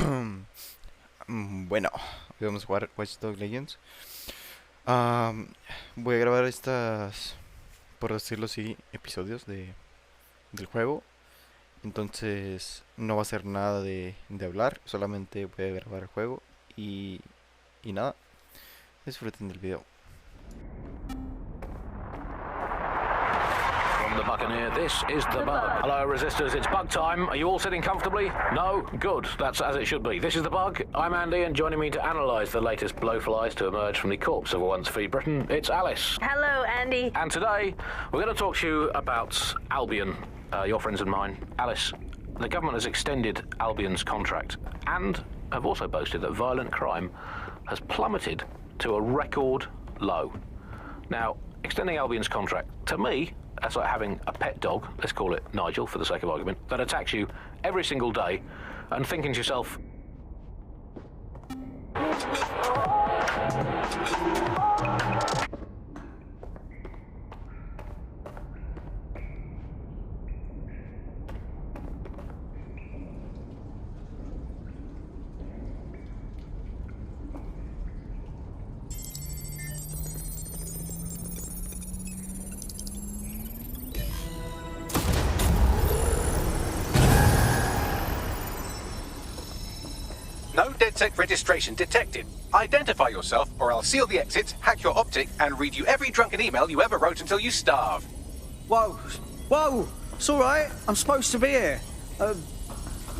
Bueno, hoy vamos a jugar Watch Dogs Legends. Am, Voy a grabar estas, por decirlo así, episodios del juego. Entonces no va a ser nada de hablar, solamente voy a grabar el juego y, y nada, disfruten del video. From the Buccaneer, this is the Bug. Hello, Resistors, it's Bug time. Are you all sitting comfortably? No? Good. That's as it should be. This is the Bug. I'm Andy, and joining me to analyse the latest blowflies to emerge from the corpse of a once free Britain, it's Alice. Hello, Andy. And today, we're going to talk to you about Albion, your friends and mine. Alice, the government has extended Albion's contract and have also boasted that violent crime has plummeted to a record low. Now, extending Albion's contract, to me, that's like having a pet dog, let's call it Nigel for the sake of argument, that attacks you every single day and thinking to yourself, No DedSec registration detected. Identify yourself, or I'll seal the exits, hack your optic, and read you every drunken email you ever wrote until you starve. Whoa, it's all right. I'm supposed to be here.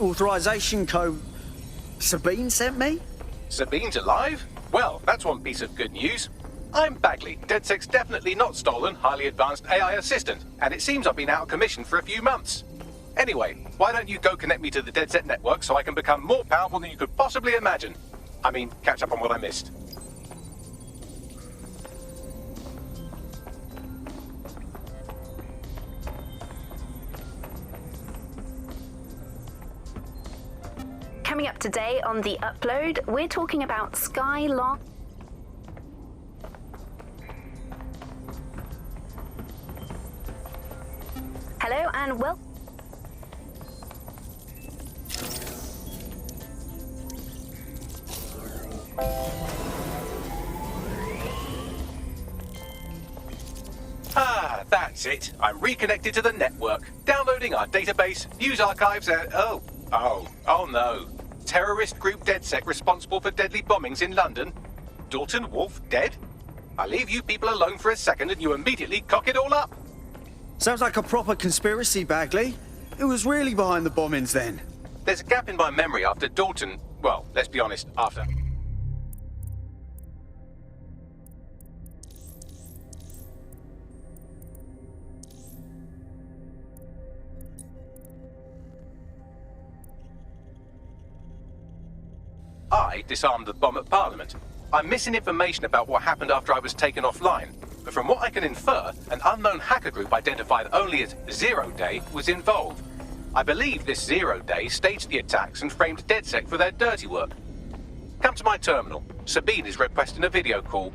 Authorization code Sabine sent me? Sabine's alive? Well, that's one piece of good news. I'm Bagley, DedSec's definitely not stolen, highly advanced AI assistant, and it seems I've been out of commission for a few months. Anyway, why don't you go connect me to the DedSec network so I can become more powerful than you could possibly imagine? I mean, catch up on what I missed. Coming up today on The Upload, we're talking about Skylon. Hello and welcome. Ah, that's it. I'm reconnected to the network, downloading our database, news archives, and oh no. Terrorist group DedSec responsible for deadly bombings in London. Dalton Wolf dead? I leave you people alone for a second and you immediately cock it all up. Sounds like a proper conspiracy, Bagley. Who was really behind the bombings then? There's a gap in my memory after Dalton, well, let's be honest, after. I disarmed the bomb at Parliament. I'm missing information about what happened after I was taken offline, but from what I can infer, an unknown hacker group identified only as Zero Day was involved. I believe this Zero Day staged the attacks and framed DedSec for their dirty work. Come to my terminal. Sabine is requesting a video call.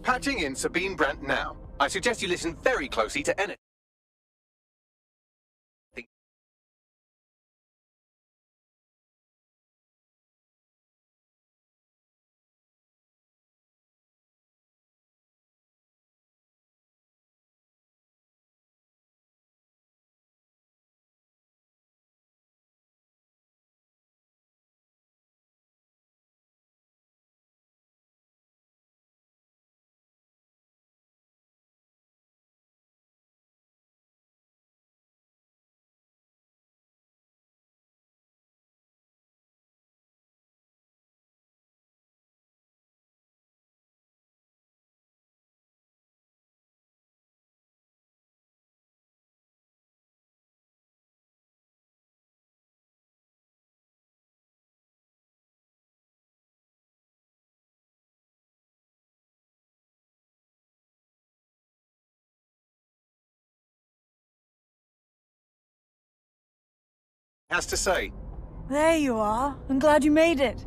Patching in Sabine Brandt now. I suggest you listen very closely to anything has to say. There you are. I'm glad you made it.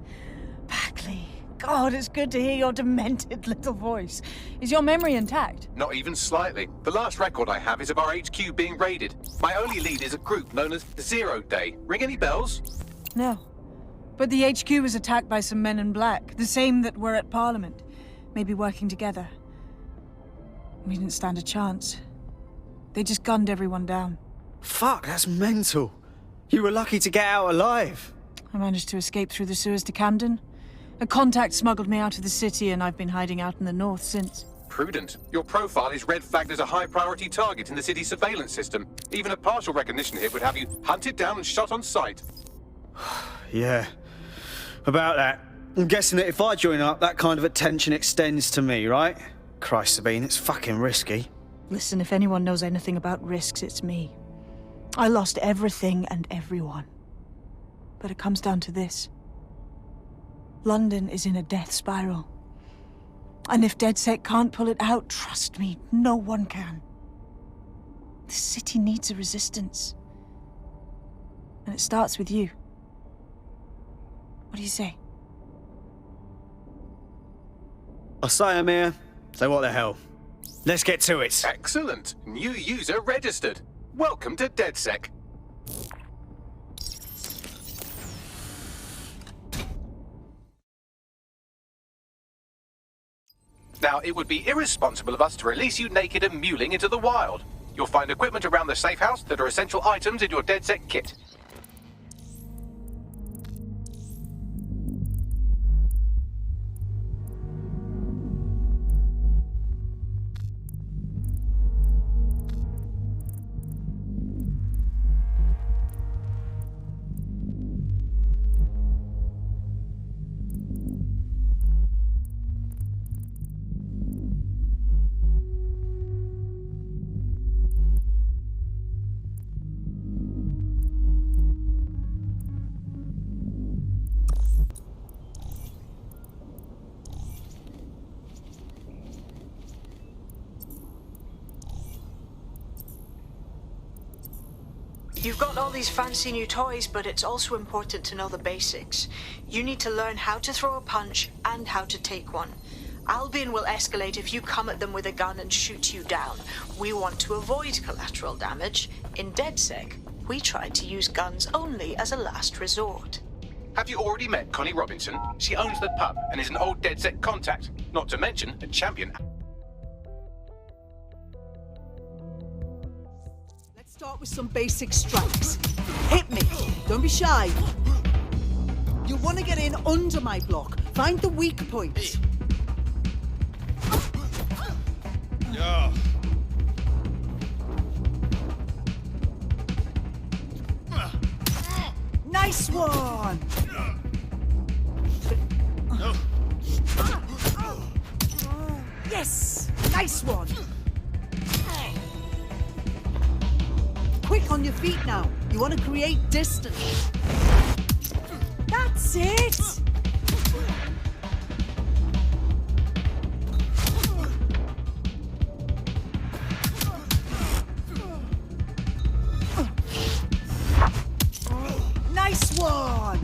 Bagley, God, it's good to hear your demented little voice. Is your memory intact? Not even slightly. The last record I have is of our HQ being raided. My only lead is a group known as 0 Day. Ring any bells? No. But the HQ was attacked by some men in black, the same that were at Parliament. Maybe working together. We didn't stand a chance. They just gunned everyone down. Fuck, that's mental. You were lucky to get out alive. I managed to escape through the sewers to Camden. A contact smuggled me out of the city, and I've been hiding out in the north since. Prudent. Your profile is red flagged as a high-priority target in the city's surveillance system. Even a partial recognition hit would have you hunted down and shot on sight. Yeah, about that. I'm guessing that if I join up, that kind of attention extends to me, right? Christ, Sabine, it's fucking risky. Listen, if anyone knows anything about risks, it's me. I lost everything and everyone. But it comes down to this. London is in a death spiral. And if DedSec can't pull it out, trust me, no one can. The city needs a resistance. And it starts with you. What do you say? I say, Amir, so what the hell? Let's get to it. Excellent. New user registered. Welcome to DedSec. Now, it would be irresponsible of us to release you naked and mewling into the wild. You'll find equipment around the safe house that are essential items in your DedSec kit. You've got all these fancy new toys, but it's also important to know the basics. You need to learn how to throw a punch and how to take one. Albion will escalate if you come at them with a gun and shoot you down. We want to avoid collateral damage. In DedSec, we try to use guns only as a last resort. Have you already met Connie Robinson? She owns the pub and is an old DedSec contact, not to mention a champion. Start with some basic strikes. Hit me. Don't be shy. You'll want to get in under my block. Find the weak points. Yeah. Nice one. Yes. Nice one. Quick on your feet now. You want to create distance. That's it! Nice one!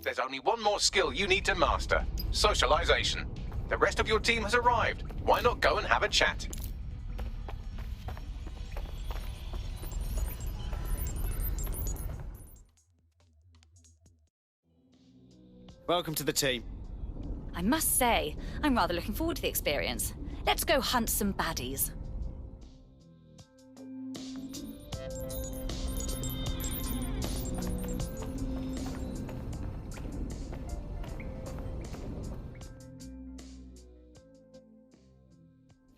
There's only one more skill you need to master. Socialization. The rest of your team has arrived. Why not go and have a chat? Welcome to the team. I must say, I'm rather looking forward to the experience. Let's go hunt some baddies.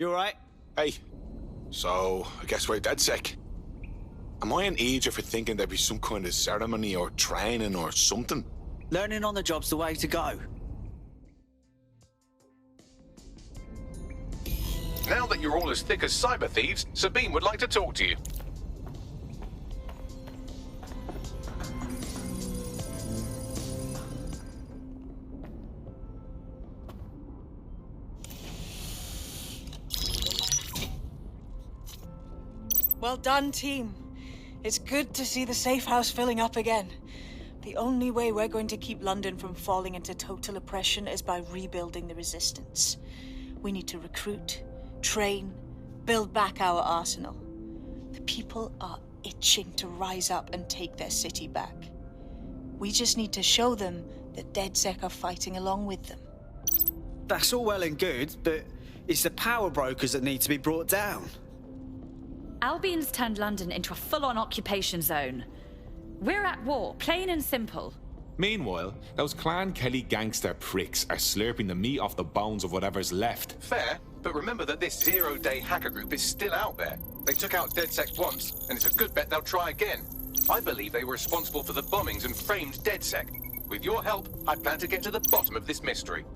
You alright? Hey, so I guess we're dead sick. Am I an idiot for thinking there'd be some kind of ceremony or training or something? Learning on the job's the way to go. Now that you're all as thick as cyber thieves, Sabine would like to talk to you. Well done, team. It's good to see the safe house filling up again. The only way we're going to keep London from falling into total oppression is by rebuilding the resistance. We need to recruit, train, build back our arsenal. The people are itching to rise up and take their city back. We just need to show them that DedSec are fighting along with them. That's all well and good, but it's the power brokers that need to be brought down. Albion's turned London into a full-on occupation zone. We're at war, plain and simple. Meanwhile, those Clan Kelly gangster pricks are slurping the meat off the bones of whatever's left. Fair, but remember that this zero-day hacker group is still out there. They took out DedSec once, and it's a good bet they'll try again. I believe they were responsible for the bombings and framed DedSec. With your help, I plan to get to the bottom of this mystery.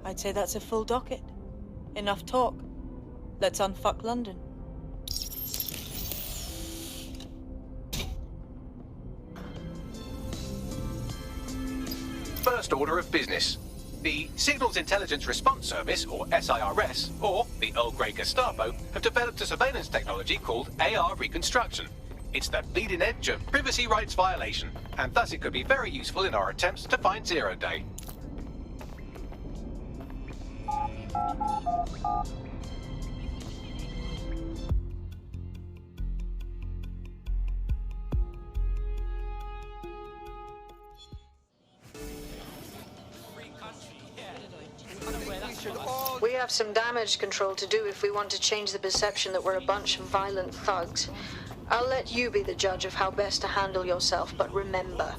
I'd say that's a full docket. Enough talk. Let's unfuck London. First order of business. The Signals Intelligence Response Service, or SIRS, or the Earl Grey Gestapo, have developed a surveillance technology called AR Reconstruction. It's the bleeding edge of privacy rights violation, and thus it could be very useful in our attempts to find Zero Day. We have some damage control to do if we want to change the perception that we're a bunch of violent thugs. I'll let you be the judge of how best to handle yourself, but remember,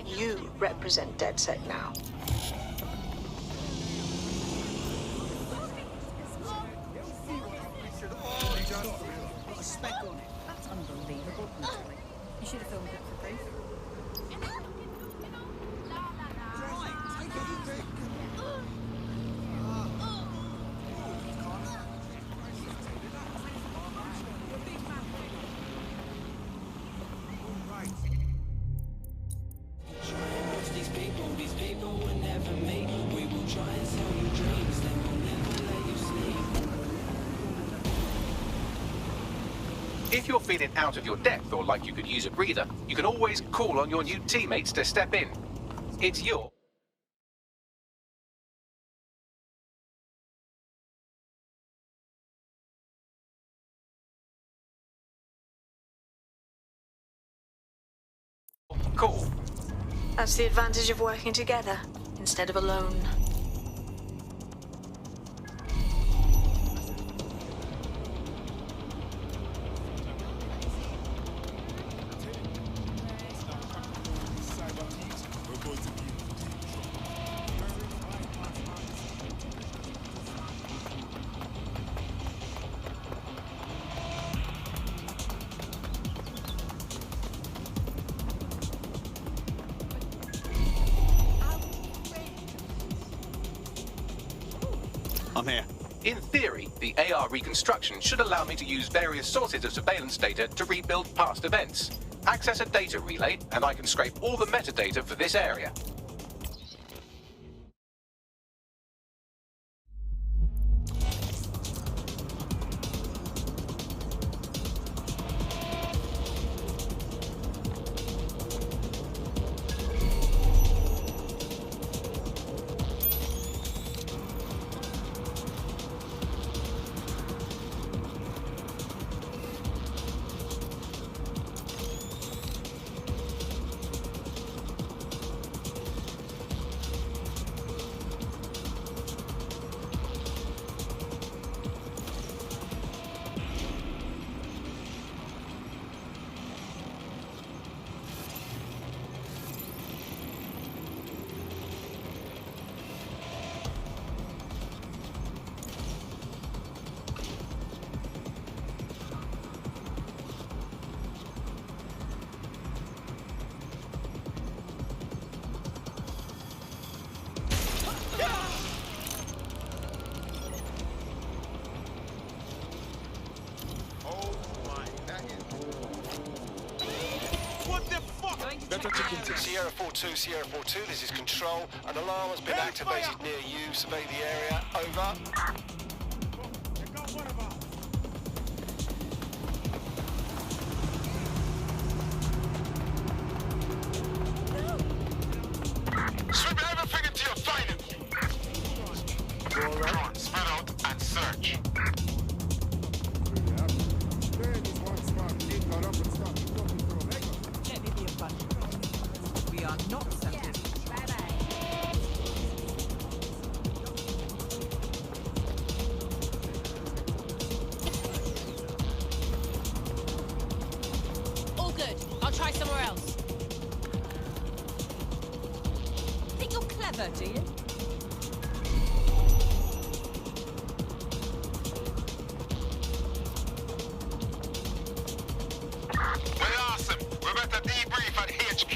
you represent DedSec now. That's unbelievable. You should have filmed it for proof. If you're feeling out of your depth or like you could use a breather, you can always call on your new teammates to step in. It's your... call. That's the advantage of working together, instead of alone. I'm here. In theory, the AR reconstruction should allow me to use various sources of surveillance data to rebuild past events. Access a data relay, and I can scrape all the metadata for this area. Sierra 4-2, Sierra 4-2, this is Control. An alarm has been activated near you. Survey the area. Over. Sweep everything into your finance. Drone, spread out and search. Let me be a fun. We are not separate. All good. I'll try somewhere else. Think you're clever, do you? We're awesome. We're about to debrief at HQ.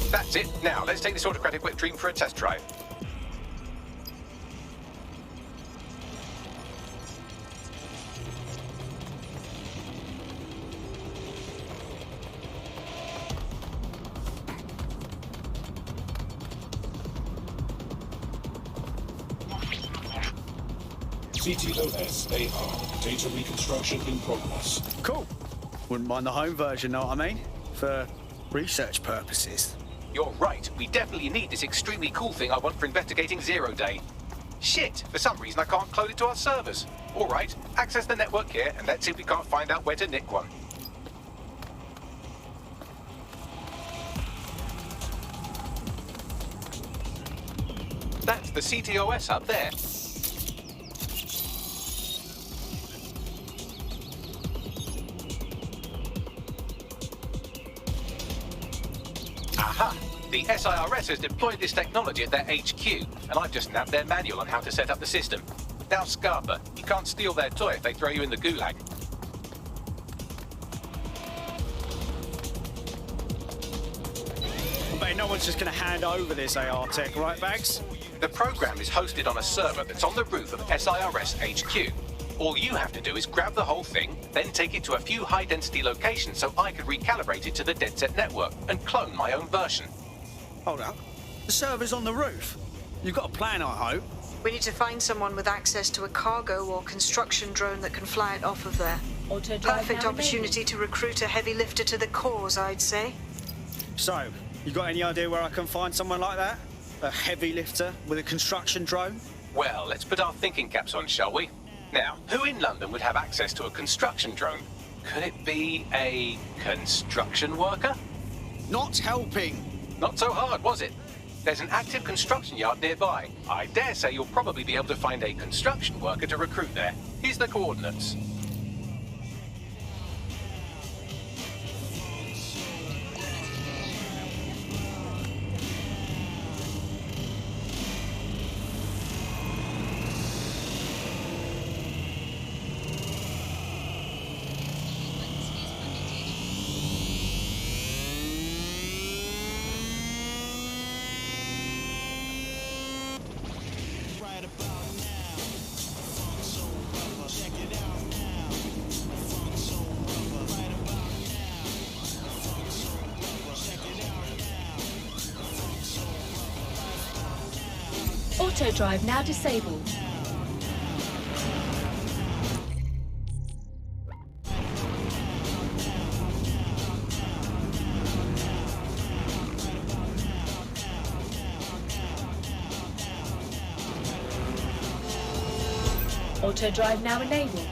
That's it. Now, let's take this autocratic wet dream for a test drive. CTOS-AR. Data reconstruction in progress. Cool. Wouldn't mind the home version, know what I mean? For research purposes. You're right. We definitely need this extremely cool thing I want for investigating Zero Day. Shit! For some reason I can't clone it to our servers. All right, access the network here and let's see if we can't find out where to nick one. That's the CTOS up there. Aha! The SIRS has deployed this technology at their HQ, and I've just nabbed their manual on how to set up the system. Now, Scarpa, you can't steal their toy if they throw you in the gulag. I bet no one's just going to hand over this AR tech, right, Bags? The program is hosted on a server that's on the roof of SIRS HQ. All you have to do is grab the whole thing, then take it to a few high-density locations so I can recalibrate it to the dead set network and clone my own version. Hold up. The server's on the roof. You've got a plan, I hope. We need to find someone with access to a cargo or construction drone that can fly it off of there. Perfect opportunity to recruit a heavy lifter to the cause, I'd say. So, you got any idea where I can find someone like that? A heavy lifter with a construction drone? Well, let's put our thinking caps on, shall we? Now, who in London would have access to a construction drone? Could it be a construction worker? Not helping. Not so hard, was it? There's an active construction yard nearby. I dare say you'll probably be able to find a construction worker to recruit there. Here's the coordinates. Auto drive now disabled. Auto drive now enabled.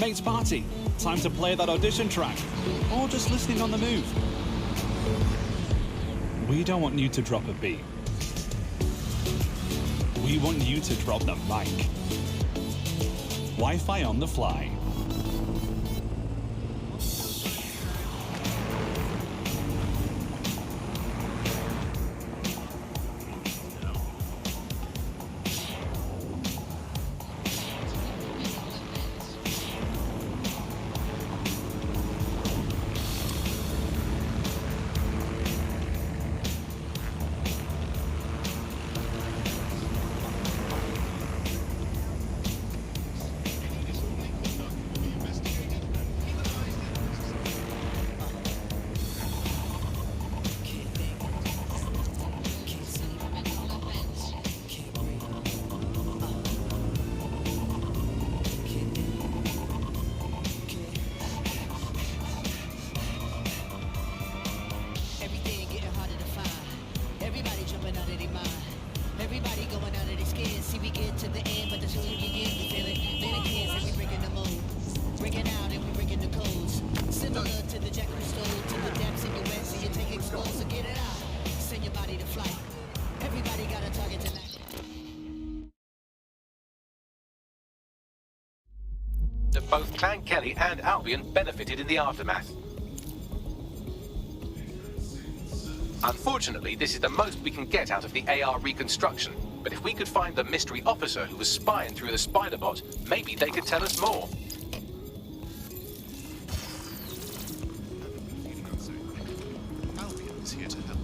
Mate's party. Time to play that audition track. Or just listening on the move. We don't want you to drop a beat. We want you to drop the mic. Wi-Fi on the fly. Both Clan Kelly and Albion benefited in the aftermath. Unfortunately, this is the most we can get out of the AR reconstruction, but if we could find the mystery officer who was spying through the spider bot, maybe they could tell us more. Albion is here to help.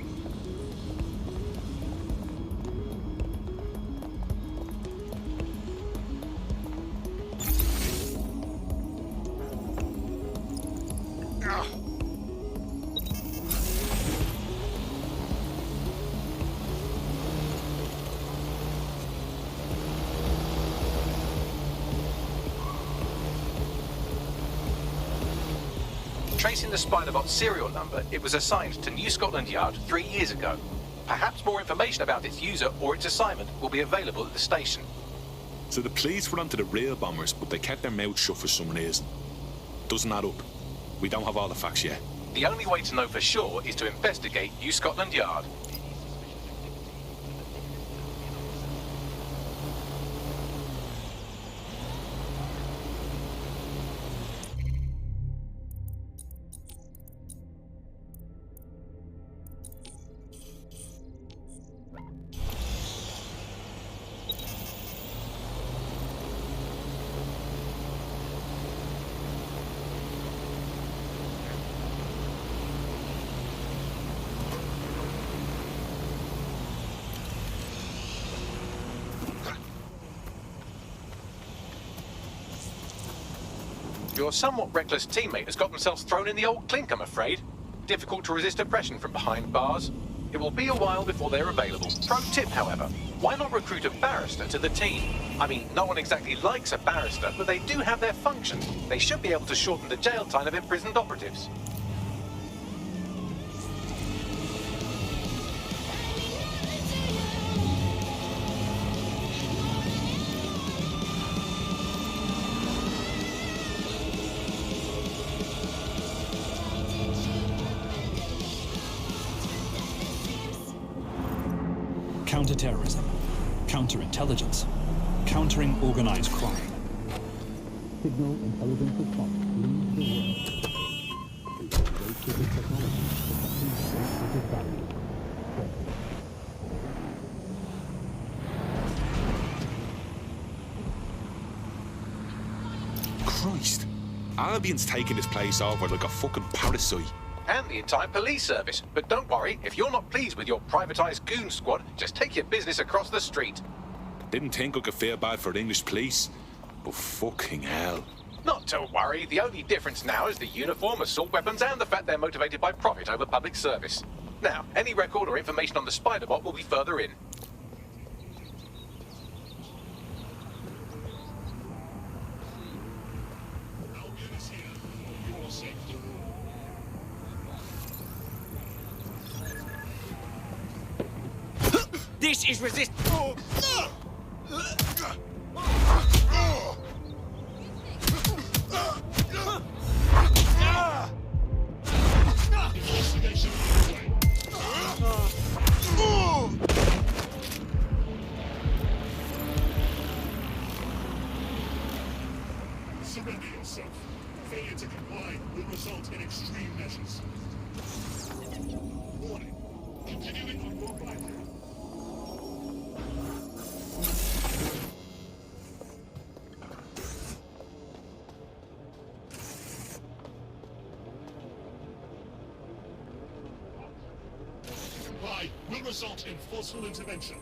Tracing the Spiderbot's serial number, it was assigned to New Scotland Yard 3 years ago. Perhaps more information about its user or its assignment will be available at the station. So the police were onto the real bombers, but they kept their mouths shut for some reason. Doesn't add up. We don't have all the facts yet. The only way to know for sure is to investigate New Scotland Yard. Your somewhat reckless teammate has got themselves thrown in the old clink, I'm afraid. Difficult to resist oppression from behind bars. It will be a while before they're available. Pro tip, however, why not recruit a barrister to the team? I mean, no one exactly likes a barrister, but they do have their function. They should be able to shorten the jail time of imprisoned operatives. counter-terrorism, counter-intelligence, countering organized crime. Signal intelligence response leads the world. Christ. Albion's taking this place over like a fucking parasite. And the entire police service. But don't worry, if you're not pleased with your privatised goon squad, just take your business across the street. Didn't think I could feel bad for the English police, but fucking hell. Not to worry, the only difference now is the uniform, assault weapons, and the fact they're motivated by profit over public service. Now, any record or information on the Spider-Bot will be further in. This is resist. Surrender yourself. Failure to comply will result in extreme measures. Warning. Continuing on your right. Comply will result in forceful intervention.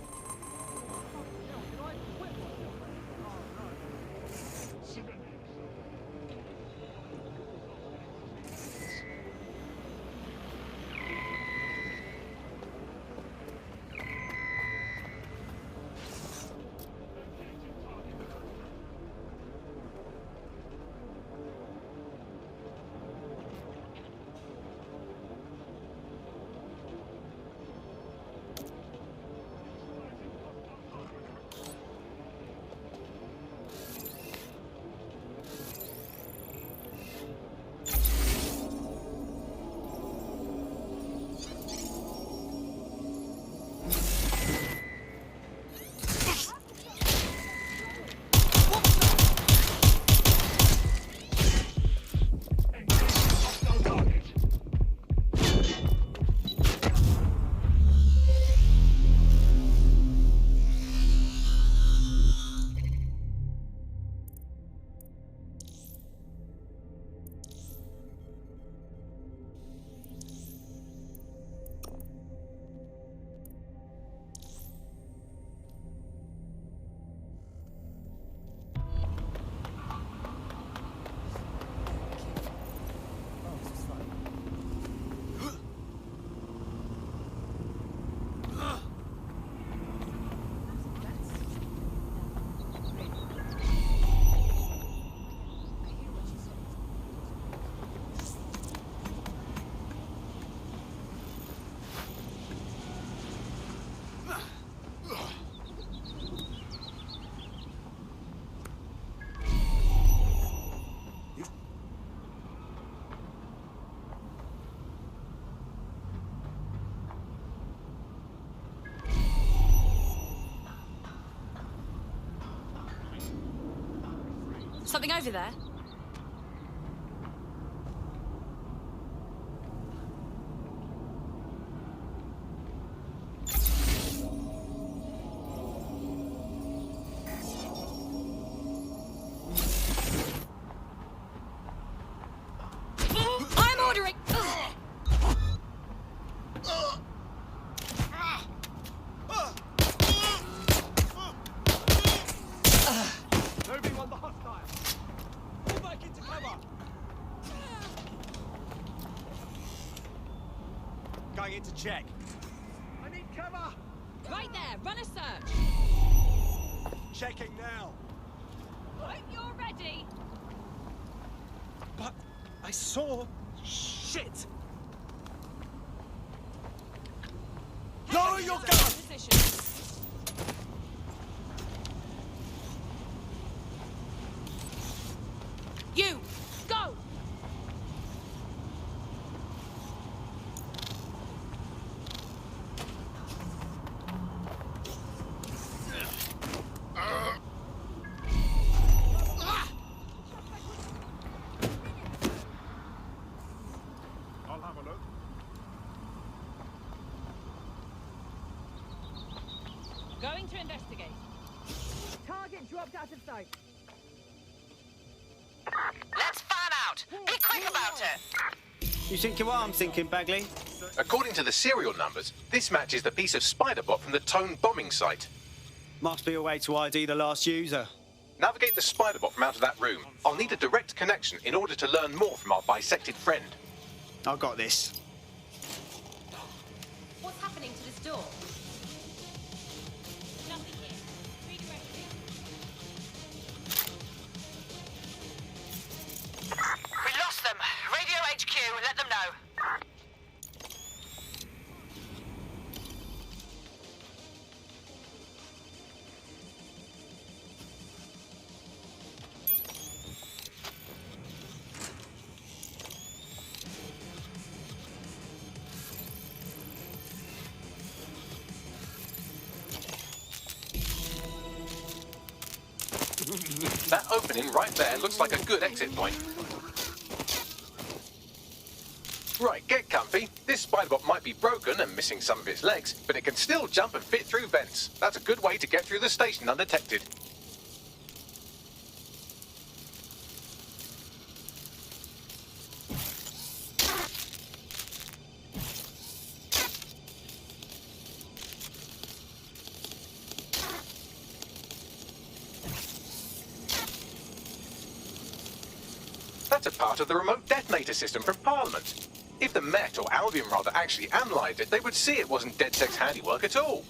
Something over there? I'm ordering! Moving on the hostile. Pull back into cover. Going in to check. I need cover. Right there, run a search. Checking now. Hope you're ready. But I saw shit. Lower your gun. Position. You, go! to investigate. Target dropped out of sight. Let's fan out. Be quick about it. You thinking what I'm thinking, Bagley? According to the serial numbers, this matches the piece of spider bot from the Tone bombing site. Must be a way to ID the last user. Navigate the spider bot from out of that room. I'll need a direct connection in order to learn more from our bisected friend. I've got this. What's happening to this door? Nothing here. Redirecting. We lost them. Radio HQ, let them know. That opening right there looks like a good exit point. Right, get comfy. This spiderbot might be broken and missing some of its legs, but it can still jump and fit through vents. That's a good way to get through the station undetected. That's a part of the remote detonator system from Parliament. If the Met, or Albion rather, actually analysed it, they would see it wasn't DedSec's handiwork at all.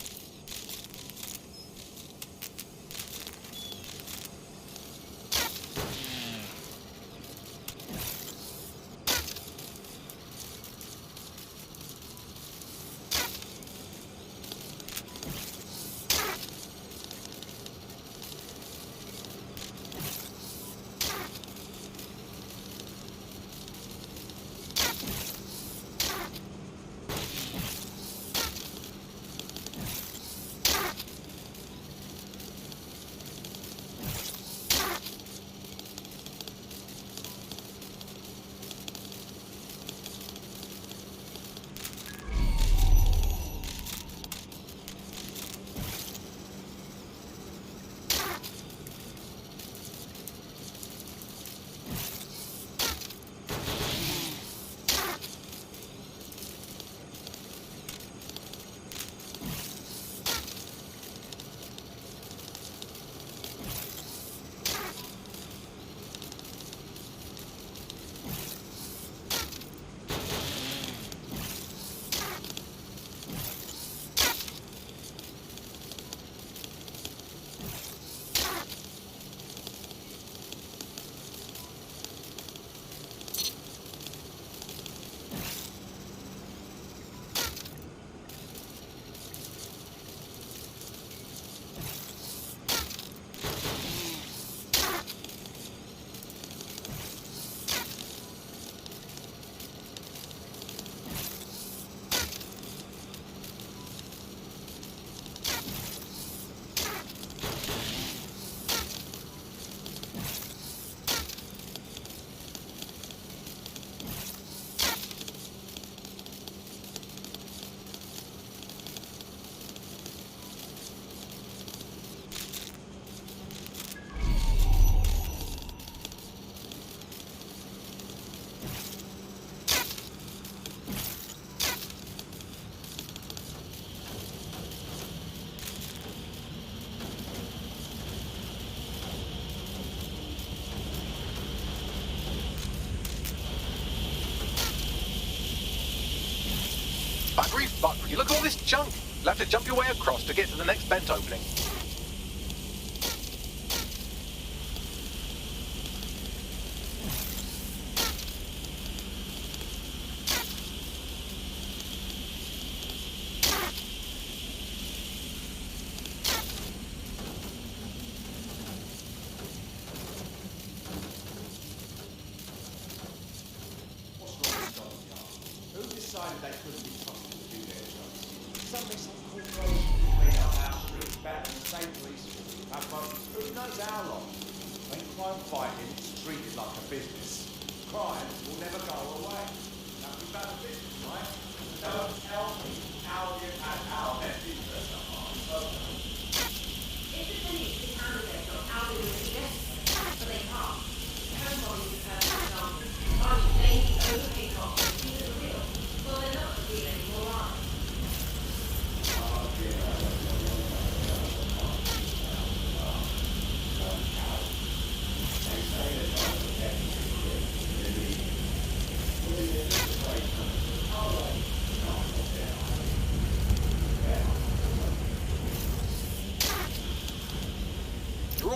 Buggery fuckery, look at all this junk. You'll have to jump your way across to get to the next vent opening.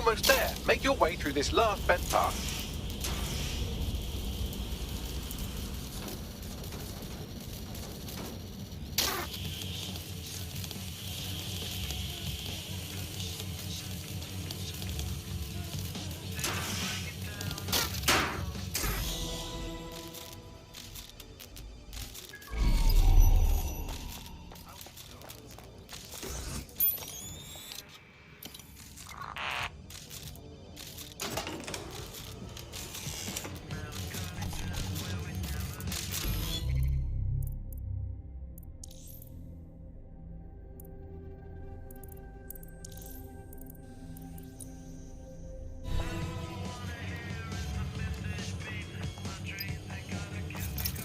almost there. Make your way through this last bent path.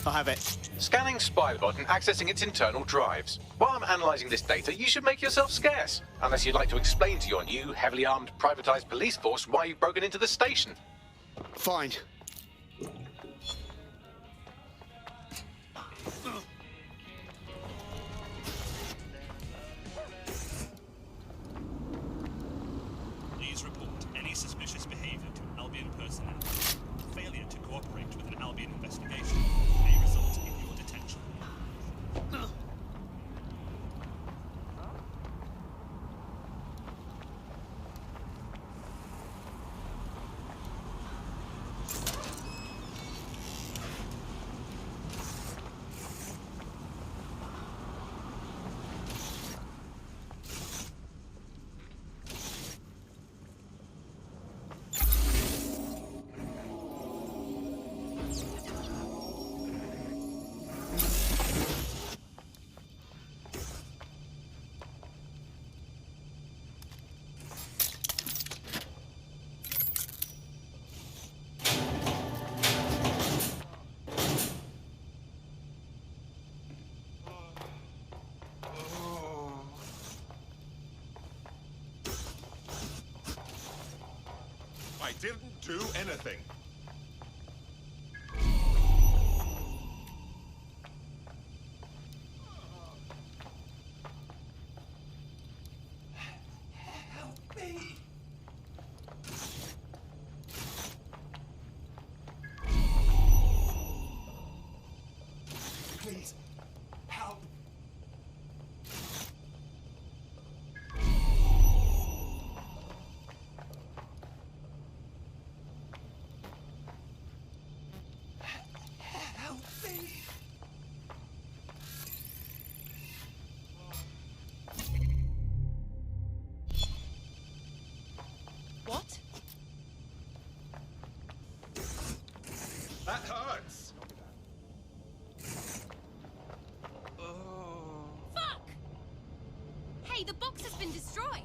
I have it. Scanning Spybot and accessing its internal drives. While I'm analysing this data, you should make yourself scarce. Unless you'd like to explain to your new, heavily armed, privatised police force why you've broken into the station. Fine. Please report any suspicious behavior to Albion personnel. Failure to cooperate with an Albion investigation may result in your detention. I didn't do anything. Help me! Please, help. Help me! What? That hurts! Fuck! Hey, the box has been destroyed!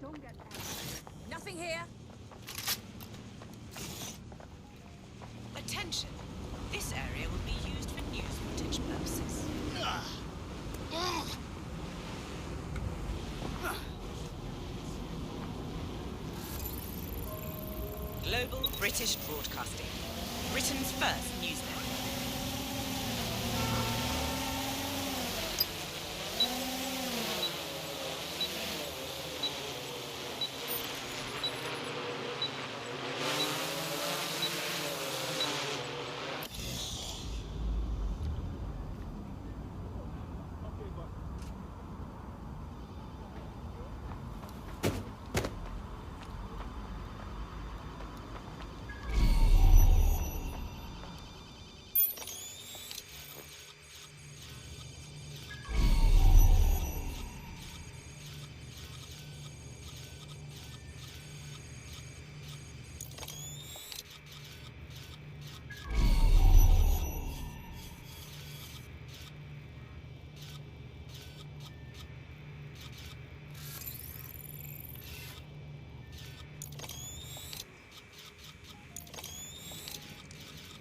Don't get out. Nothing here. Attention. This area will be used for news footage purposes. Global British Broadcasting. Britain's first news network.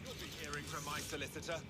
You'll be hearing from my solicitor.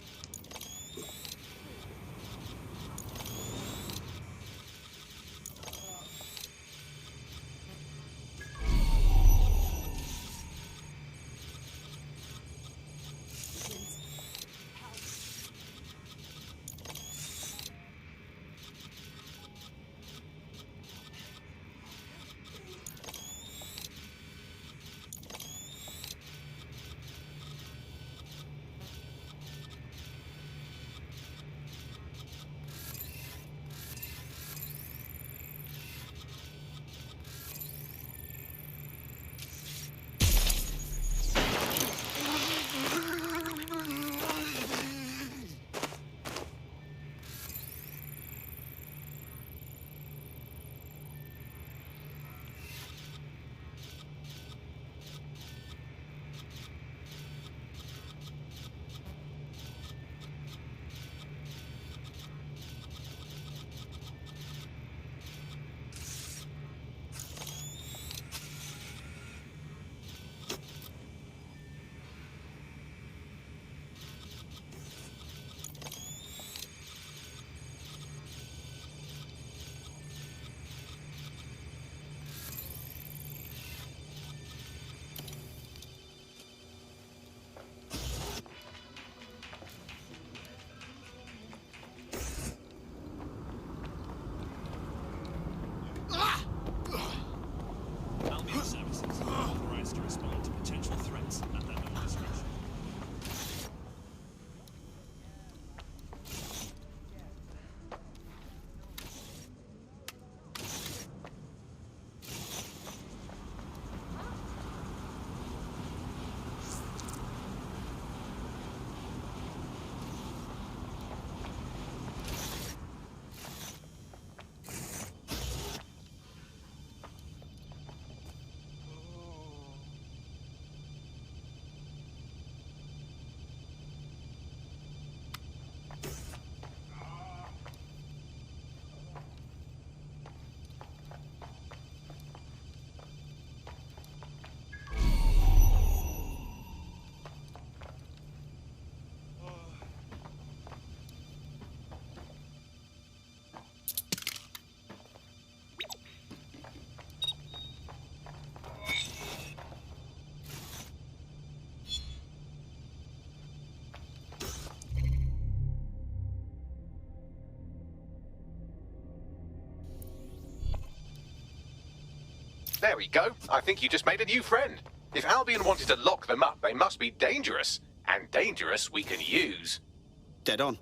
There we go. I think you just made a new friend. If Albion wanted to lock them up, they must be dangerous. And dangerous we can use. Dead on.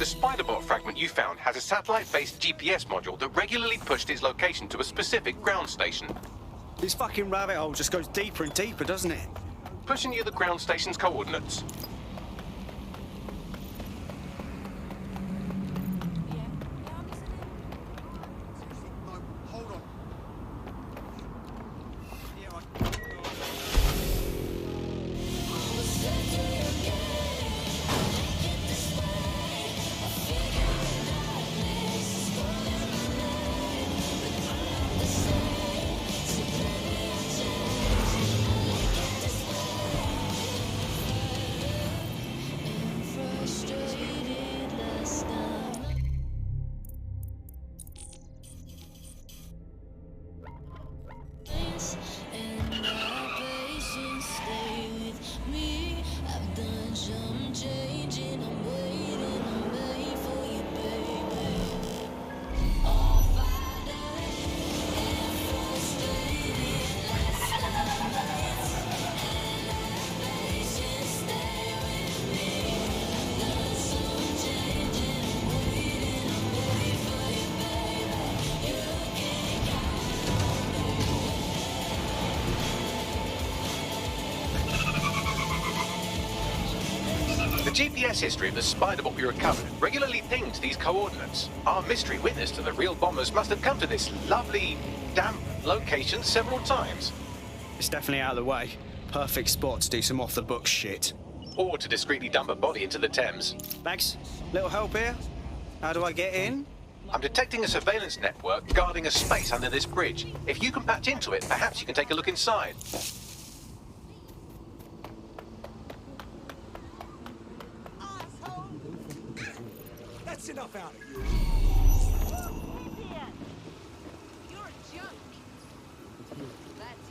The Spiderbot fragment you found has a satellite-based GPS module that regularly pushed its location to a specific ground station. This fucking rabbit hole just goes deeper and deeper, doesn't it? Pushing you the ground station's coordinates. The GPS history of the Spiderbot we recovered regularly pinged these coordinates. Our mystery witness to the real bombers must have come to this lovely, damp location several times. It's definitely out of the way. Perfect spot to do some off-the-books shit. Or to discreetly dump a body into the Thames. Thanks. Little help here? How do I get in? I'm detecting a surveillance network guarding a space under this bridge. If you can patch into it, perhaps you can take a look inside. That's enough out of you. You're junk. That's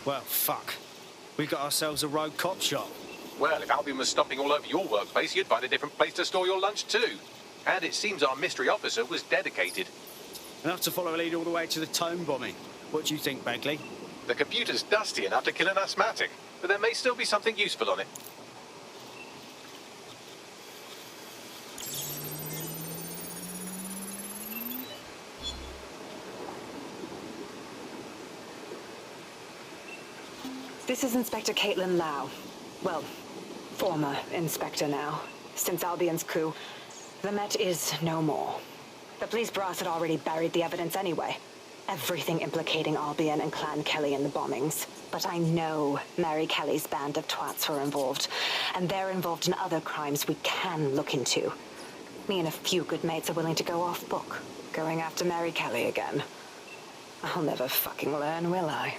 Well, fuck. We got ourselves a rogue cop shop. Well, if Albion was stomping all over your workplace, you'd find a different place to store your lunch too. And it seems our mystery officer was dedicated. Enough to follow a lead all the way to the Tome bombing. What do you think, Bagley? The computer's dusty enough to kill an asthmatic, but there may still be something useful on it. This is Inspector Caitlin Lau. Well, former inspector now. Since Albion's coup, the Met is no more. The police brass had already buried the evidence anyway. Everything implicating Albion and Clan Kelly in the bombings. But I know Mary Kelly's band of twats were involved, and they're involved in other crimes we can look into. Me and a few good mates are willing to go off book, going after Mary Kelly again. I'll never fucking learn, will I?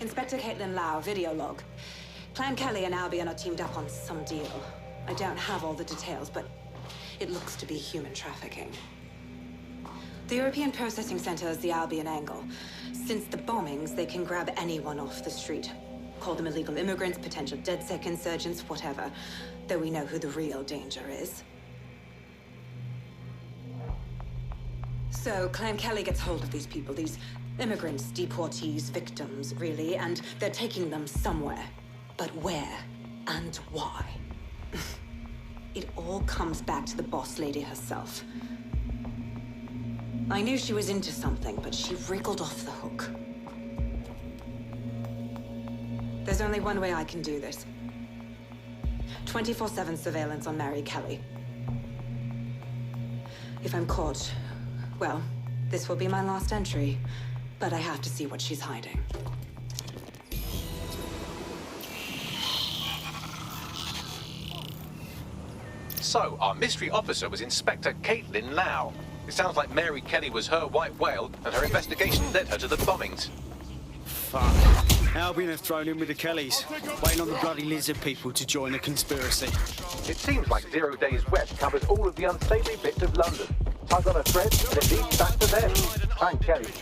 Inspector Caitlin Lau, video log. Clan Kelly and Albion are teamed up on some deal. I don't have all the details, but it looks to be human trafficking. The European Processing Center is the Albion angle. Since the bombings, they can grab anyone off the street. Call them illegal immigrants, potential DedSec insurgents, whatever. Though we know who the real danger is. So Clan Kelly gets hold of these people, these immigrants, deportees, victims, really, and they're taking them somewhere. But where and why? It all comes back to the boss lady herself. I knew she was into something, but she wriggled off the hook. There's only one way I can do this. 24/7 surveillance on Mary Kelly. If I'm caught, well, this will be my last entry. But I have to see what she's hiding. So, our mystery officer was Inspector Caitlin Lau. It sounds like Mary Kelly was her white whale, and her investigation led her to the bombings. Fuck. Albion have thrown in with the Kellys, waiting on the bloody lizard people to join the conspiracy. It seems like 0 Days West covers all of the unsavory bits of London. Tug on a thread, and it leads back to them. Thank Kelly.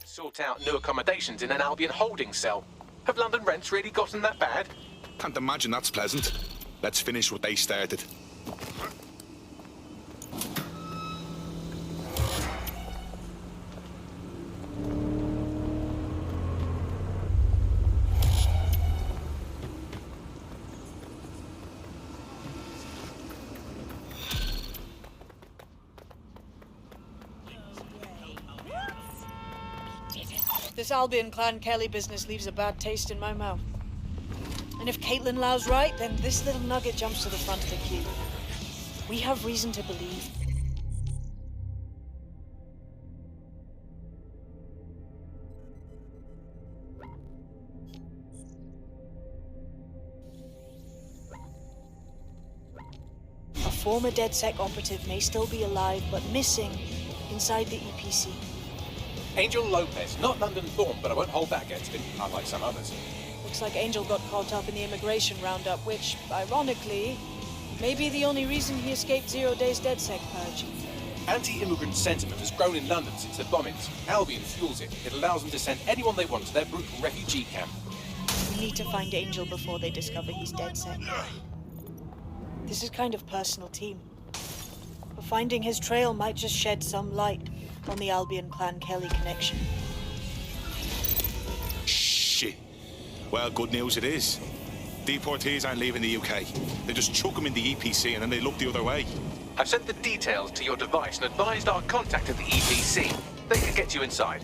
Sort out new accommodations in an Albion holding cell. Have London rents really gotten that bad? Can't imagine that's pleasant. Let's finish what they started. This Albion Clan Kelly business leaves a bad taste in my mouth. And if Caitlin Lau's right, then this little nugget jumps to the front of the queue. We have reason to believe. A former DedSec operative may still be alive, but missing inside the EPC. Angel Lopez, not London-born, but I won't hold that against him, unlike some others. Looks like Angel got caught up in the immigration roundup, which, ironically, may be the only reason he escaped 0 Days DedSec purge. Anti-immigrant sentiment has grown in London since the bombings. Albion fuels it. It allows them to send anyone they want to their brutal refugee camp. We need to find Angel before they discover he's DedSec. This is kind of personal team. But finding his trail might just shed some light on the Albion Clan Kelly connection. Shit. Well, good news it is. Deportees aren't leaving the UK. They just chuck them in the EPC and then they look the other way. I've sent the details to your device and advised our contact at the EPC. They can get you inside.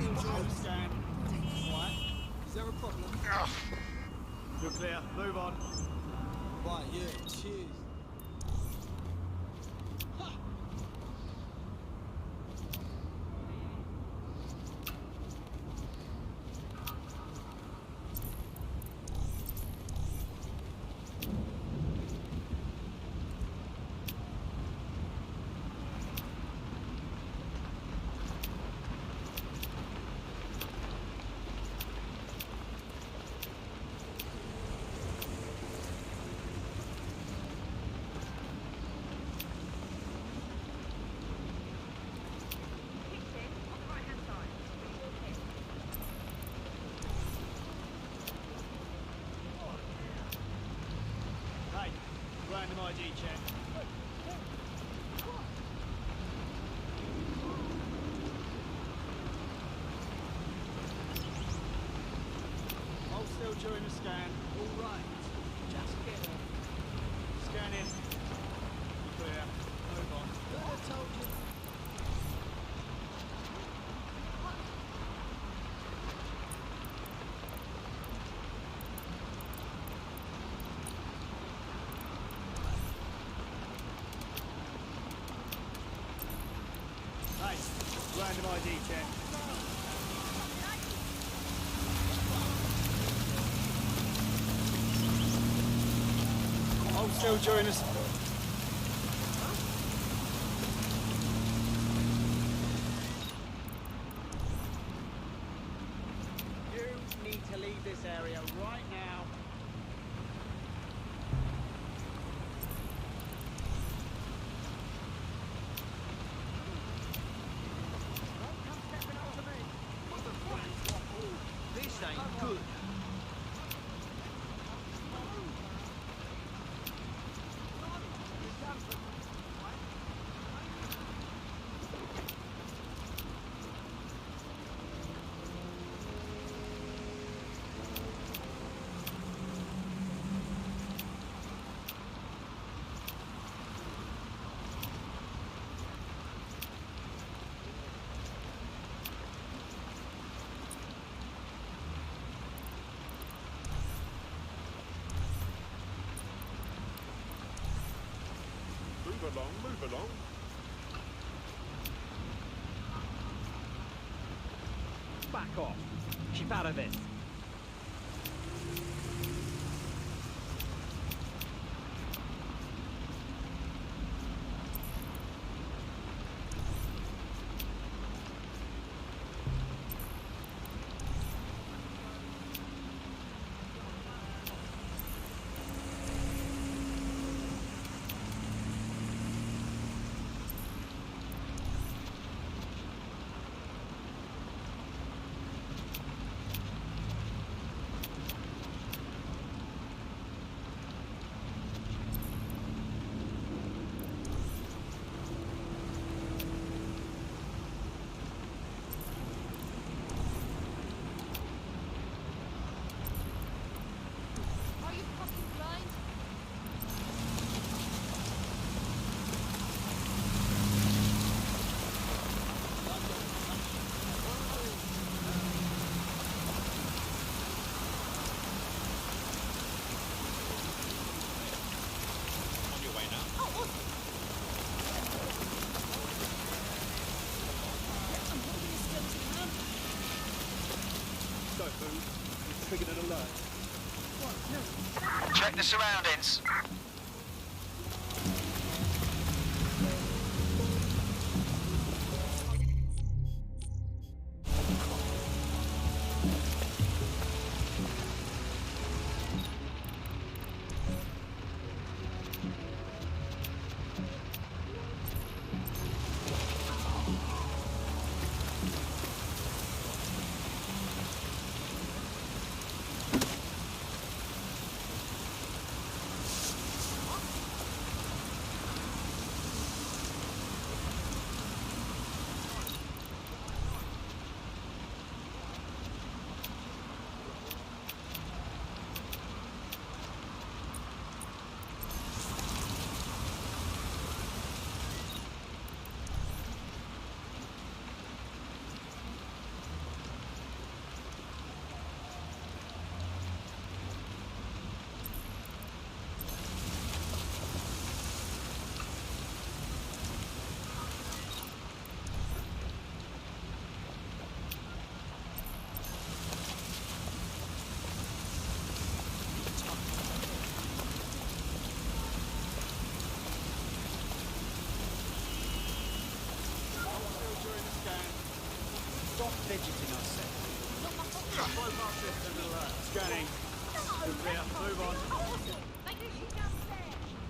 Scan. Right. Is there a problem? You're clear. Move on. Right, yeah, cheers. Random ID check. Hold still during the scan. All right. Just get on. Scan in. Clear. Move on. I told you. Random ID check. Hold still during this. You need to leave this area right now. This ain't good. Move along. Back off. Keep out of this. Triggered an alert. Check the surroundings. fidgeting, I said. Bypass system alert. Scanning. Clear. Move on.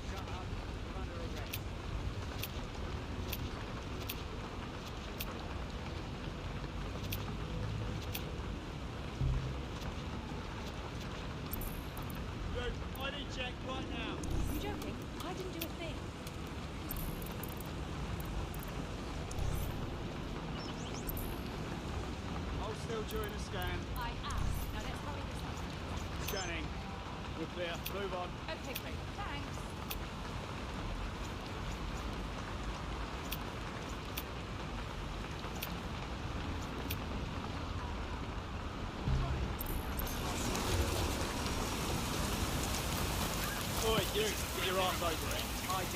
Shut up. We're under arrest. Good. ID check right now. You joking? I didn't do a thing. Hold still during the scan. I am. Now let's hurry this up. Scanning. We're clear. Move on. Okay, great. Thanks. Oi, you. Get your ass over it. ID.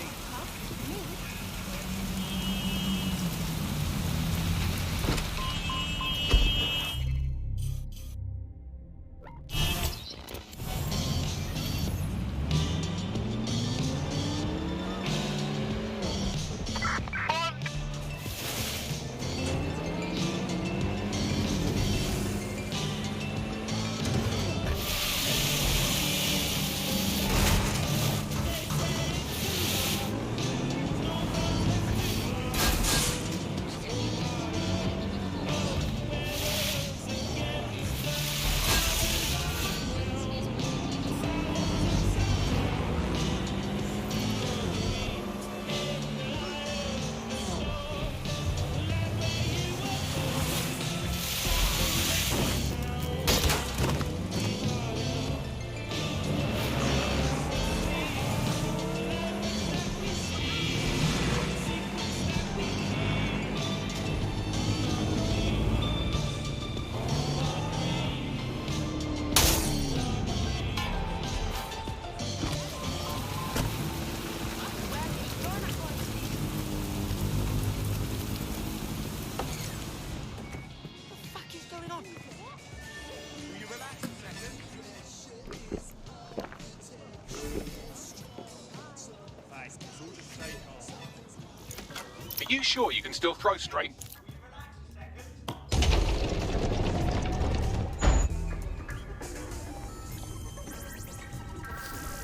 Are you sure you can still throw straight?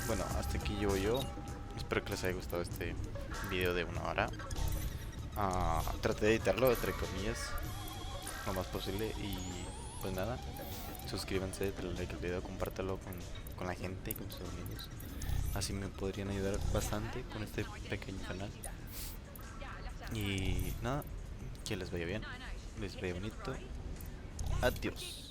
Bueno, hasta aquí llevo yo. Espero que les haya gustado este video de 1 hora. Traté de editarlo entre comillas lo más posible y pues nada, suscríbanse, denle like al video, compártelo con la gente y con sus amigos. Así me podrían ayudar bastante con este pequeño canal. Y nada, que les vaya bien, les vaya bonito. Adiós.